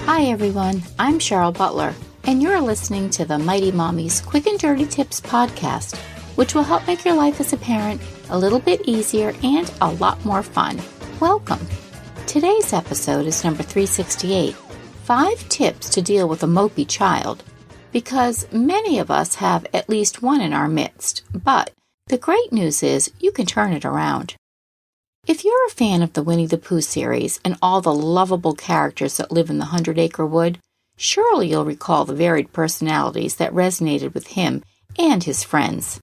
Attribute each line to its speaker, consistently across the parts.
Speaker 1: Hi everyone, I'm Cheryl Butler, and you're listening to the Mighty Mommy's Quick and Dirty Tips podcast, which will help make your life as a parent a little bit easier and a lot more fun. Welcome! Today's episode is number 368, 5 Tips to Deal with a Mopey Child, because many of us have at least one in our midst, but the great news is you can turn it around. If you're a fan of the Winnie the Pooh series and all the lovable characters that live in the 100-acre wood, surely you'll recall the varied personalities that resonated with him and his friends.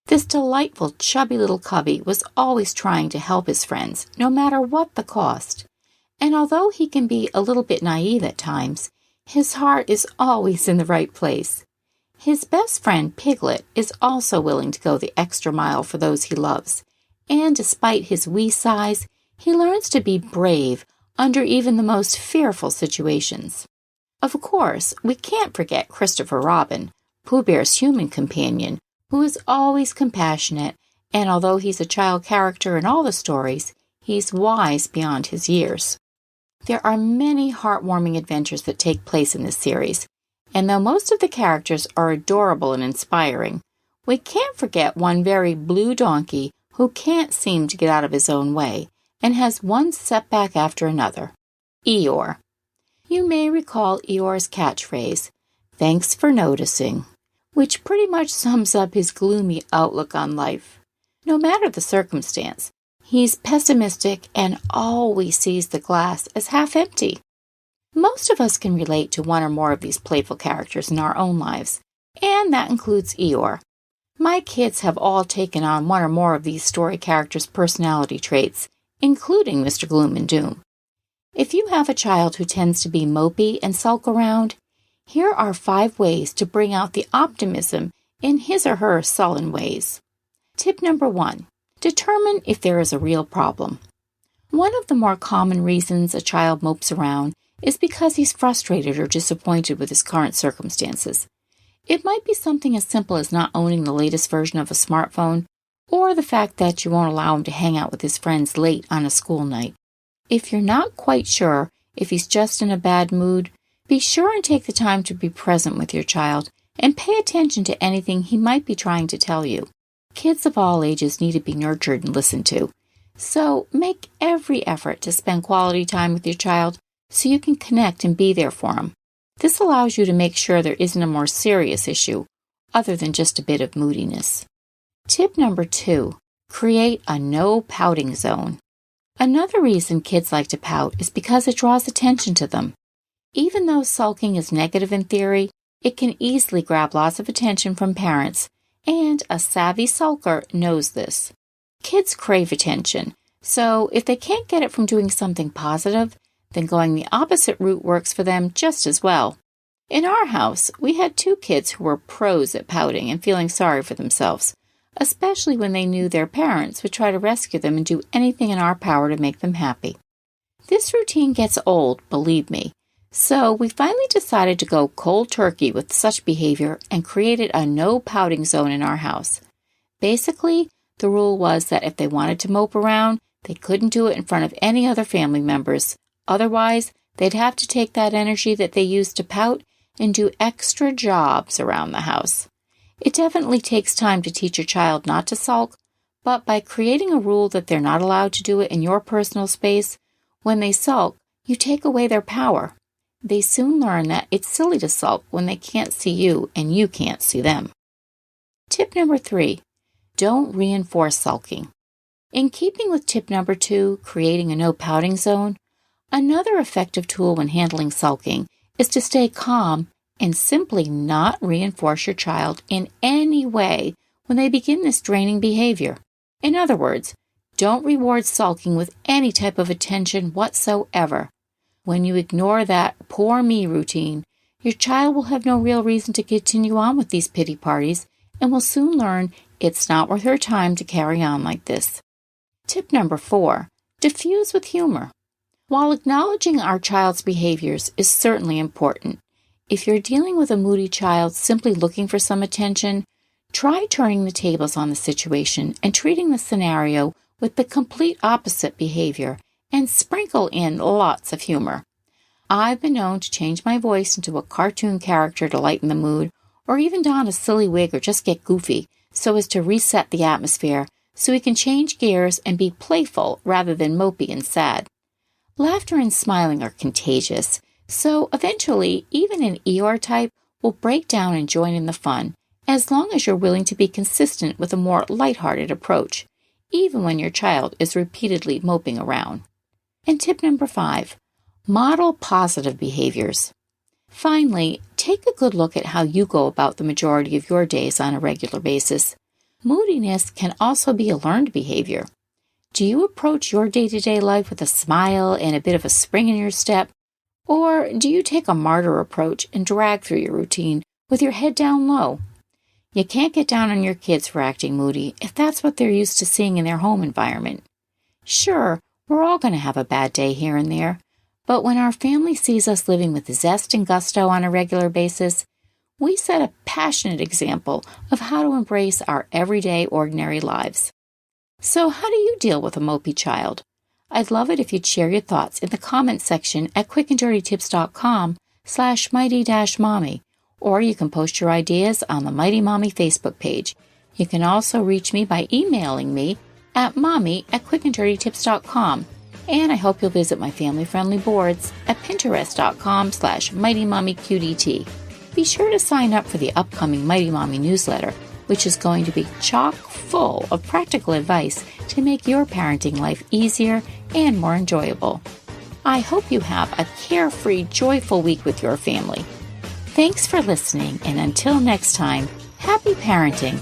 Speaker 1: This delightful, chubby little cubby was always trying to help his friends, no matter what the cost. And although he can be a little bit naive at times, his heart is always in the right place. His best friend, Piglet, is also willing to go the extra mile for those he loves. And despite his wee size, he learns to be brave under even the most fearful situations. Of course, we can't forget Christopher Robin, Pooh Bear's human companion, who is always compassionate, and although he's a child character in all the stories, he's wise beyond his years. There are many heartwarming adventures that take place in this series, and though most of the characters are adorable and inspiring, we can't forget one very blue donkey who can't seem to get out of his own way and has one setback after another. Eeyore. You may recall Eeyore's catchphrase, "Thanks for noticing," which pretty much sums up his gloomy outlook on life. No matter the circumstance, he's pessimistic and always sees the glass as half empty. Most of us can relate to one or more of these playful characters in our own lives, and that includes Eeyore. My kids have all taken on one or more of these story characters' personality traits, including Mr. Gloom and Doom. If you have a child who tends to be mopey and sulk around, here are 5 ways to bring out the optimism in his or her sullen ways. Tip number 1. Determine if there is a real problem. One of the more common reasons a child mopes around is because he's frustrated or disappointed with his current circumstances. It might be something as simple as not owning the latest version of a smartphone, or the fact that you won't allow him to hang out with his friends late on a school night. If you're not quite sure if he's just in a bad mood, be sure and take the time to be present with your child and pay attention to anything he might be trying to tell you. Kids of all ages need to be nurtured and listened to, so make every effort to spend quality time with your child so you can connect and be there for him. This allows you to make sure there isn't a more serious issue other than just a bit of moodiness. Tip number 2. Create a no pouting zone. Another reason kids like to pout is because it draws attention to them. Even though sulking is negative in theory, it can easily grab lots of attention from parents, and a savvy sulker knows this. Kids crave attention, so if they can't get it from doing something positive, then going the opposite route works for them just as well. In our house, we had 2 kids who were pros at pouting and feeling sorry for themselves, especially when they knew their parents would try to rescue them and do anything in our power to make them happy. This routine gets old, believe me, so we finally decided to go cold turkey with such behavior and created a no pouting zone in our house. Basically, the rule was that if they wanted to mope around, they couldn't do it in front of any other family members. Otherwise, they'd have to take that energy that they used to pout and do extra jobs around the house. It definitely takes time to teach your child not to sulk, but by creating a rule that they're not allowed to do it in your personal space, when they sulk, you take away their power. They soon learn that it's silly to sulk when they can't see you and you can't see them. Tip number 3. Don't reinforce sulking. In keeping with tip number 2, creating a no pouting zone, another effective tool when handling sulking is to stay calm and simply not reinforce your child in any way when they begin this draining behavior. In other words, don't reward sulking with any type of attention whatsoever. When you ignore that poor me routine, your child will have no real reason to continue on with these pity parties and will soon learn it's not worth her time to carry on like this. Tip number 4. Diffuse with humor. While acknowledging our child's behaviors is certainly important, if you're dealing with a moody child simply looking for some attention, try turning the tables on the situation and treating the scenario with the complete opposite behavior and sprinkle in lots of humor. I've been known to change my voice into a cartoon character to lighten the mood, or even don a silly wig or just get goofy so as to reset the atmosphere so we can change gears and be playful rather than mopey and sad. Laughter and smiling are contagious, so eventually even an Eeyore type will break down and join in the fun, as long as you're willing to be consistent with a more lighthearted approach, even when your child is repeatedly moping around. And tip number 5, model positive behaviors. Finally, take a good look at how you go about the majority of your days on a regular basis. Moodiness can also be a learned behavior. Do you approach your day-to-day life with a smile and a bit of a spring in your step? Or do you take a martyr approach and drag through your routine with your head down low? You can't get down on your kids for acting moody if that's what they're used to seeing in their home environment. Sure, we're all going to have a bad day here and there, but when our family sees us living with zest and gusto on a regular basis, we set a passionate example of how to embrace our everyday, ordinary lives. So how do you deal with a mopey child? I'd love it if you'd share your thoughts in the comments section at quickanddirtytips.com/mighty-mommy, or you can post your ideas on the Mighty Mommy Facebook page. You can also reach me by emailing me at mommy@quickanddirtytips.com, and I hope you'll visit my family-friendly boards at pinterest.com/mightymommyqdt. Be sure to sign up for the upcoming Mighty Mommy newsletter, which is going to be chock full of practical advice to make your parenting life easier and more enjoyable. I hope you have a carefree, joyful week with your family. Thanks for listening, and until next time, happy parenting